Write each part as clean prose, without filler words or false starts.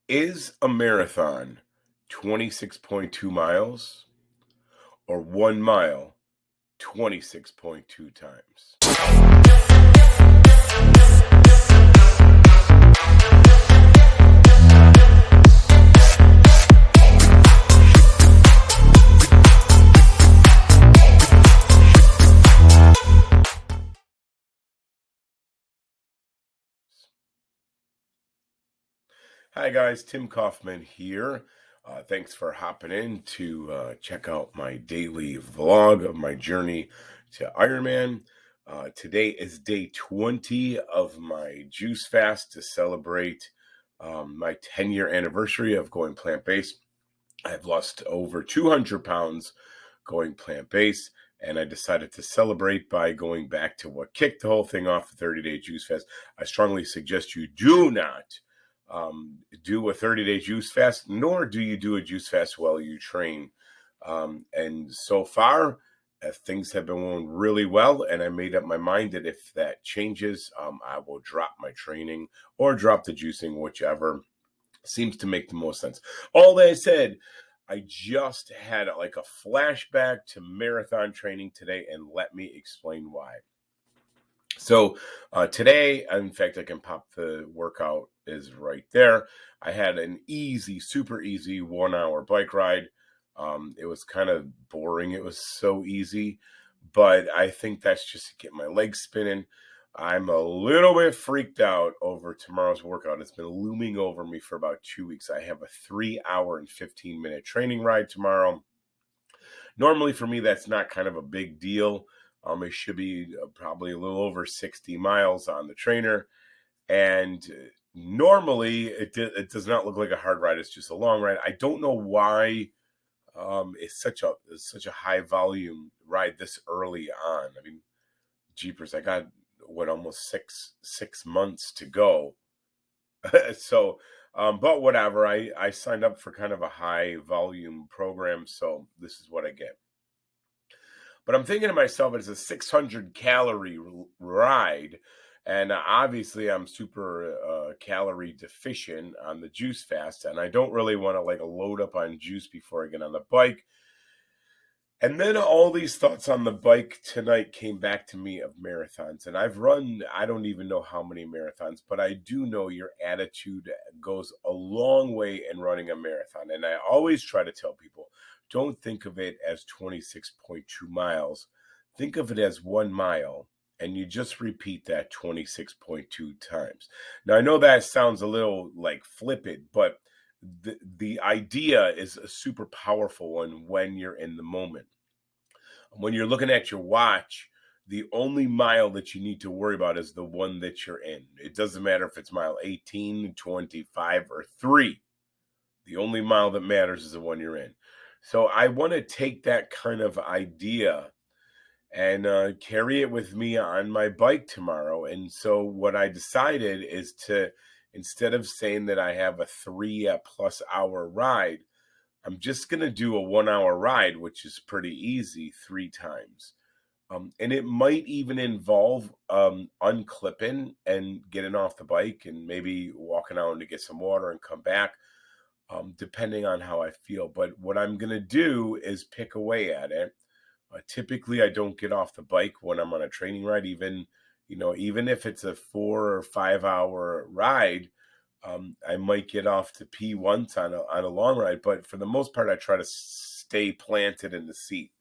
Is a marathon 26.2 miles or 1 mile 26.2 times? Hi guys, Tim Kaufman here. Thanks for hopping in to check out my daily vlog of my journey to Ironman. Today is day 20 of my juice fast to celebrate my 10-year anniversary of going plant-based. I've lost over 200 pounds going plant-based, and I decided to celebrate by going back to what kicked the whole thing off, the 30-day juice fast. I strongly suggest you do not do a 30-day juice fast, nor do you do a juice fast while you train. And so far, things have been going really well, and I made up my mind that if that changes, I will drop my training or drop the juicing, whichever seems to make the most sense. All that said, I just had like a flashback to marathon training today, and let me explain why. So today, in fact, I can pop the workout is right there. I had an easy, super easy 1 hour bike ride. It was kind of boring. It was so easy, but I think that's just to get my legs spinning. I'm a little bit freaked out over tomorrow's workout. It's been looming over me for about 2 weeks. I have a 3 hour and 15-minute training ride tomorrow. Normally for me, that's not kind of a big deal. It should be probably a little over 60 miles on the trainer. And normally it does not look like a hard ride. It's just a long ride. I don't know why it's such a high volume ride this early on. I mean, jeepers, I got almost six months to go. So, but whatever, I signed up for kind of a high volume program. So this is what I get. But I'm thinking to myself, it's a 600 calorie ride. And obviously, I'm super calorie deficient on the juice fast. And I don't really want to like load up on juice before I get on the bike. And then all these thoughts on the bike tonight came back to me of marathons. And I've run, I don't even know how many marathons, but I do know your attitude goes a long way in running a marathon. And I always try to tell people, don't think of it as 26.2 miles. Think of it as 1 mile. And you just repeat that 26.2 times. Now, I know that sounds a little like flippant, but the idea is a super powerful one when you're in the moment. When you're looking at your watch, the only mile that you need to worry about is the one that you're in. It doesn't matter if it's mile 18, 25, or 3. The only mile that matters is the one you're in. So I want to take that kind of idea and carry it with me on my bike tomorrow. And so what I decided is to, instead of saying that I have a 3+ hour ride, I'm just going to do a 1 hour ride, which is pretty easy, 3 times. And it might even involve unclipping and getting off the bike and maybe walking out to get some water and come back, depending on how I feel. But what I'm going to do is pick away at it. Typically, I don't get off the bike when I'm on a training ride, even if it's a 4 or 5 hour ride. I might get off to pee once on a long ride, but for the most part, I try to stay planted in the seat.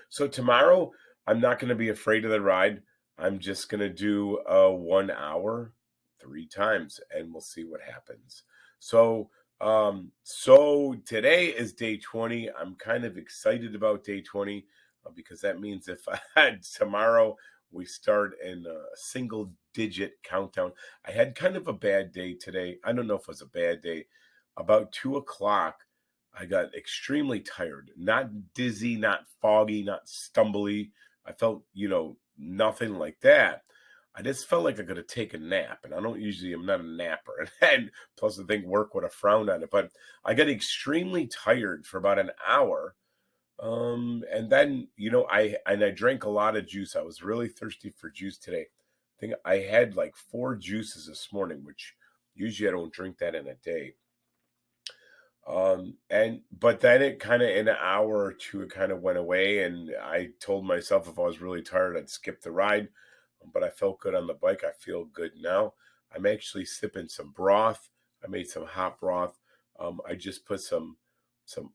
So tomorrow, I'm not going to be afraid of the ride. I'm just going to do a 1 hour 3 times, and we'll see what happens. So today is day 20. I'm kind of excited about day 20 because that means if I had tomorrow, we start in a single digit countdown. I had kind of a bad day today. I don't know if it was a bad day. About 2 o'clock, I got extremely tired, not dizzy, not foggy, not stumbly. I felt, nothing like that. I just felt like I could have taken a nap, and I'm not a napper. And plus, I think work would have frowned on it. But I got extremely tired for about an hour. And then, I drank a lot of juice. I was really thirsty for juice today. I think I had like 4 juices this morning, which Usually I don't drink that in a day. But then it kind of in an hour or two, it kind of went away. And I told myself if I was really tired, I'd skip the ride. But I felt good on the bike. I feel good now. I'm actually sipping some broth. I made some hot broth. I just put some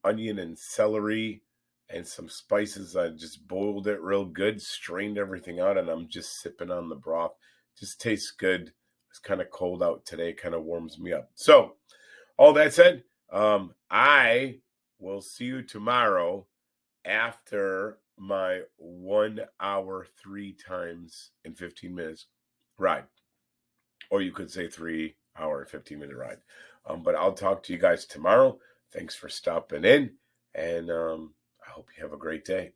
onion and celery and some spices. I just boiled it real good, strained everything out, and I'm just sipping on the broth. Just tastes good. It's kind of cold out today, kind of warms me up. So, all that said, I will see you tomorrow after my 1 hour, 3 times in 15 minutes ride. Or you could say 3 hour, 15-minute ride. But I'll talk to you guys tomorrow. Thanks for stopping in. And I hope you have a great day.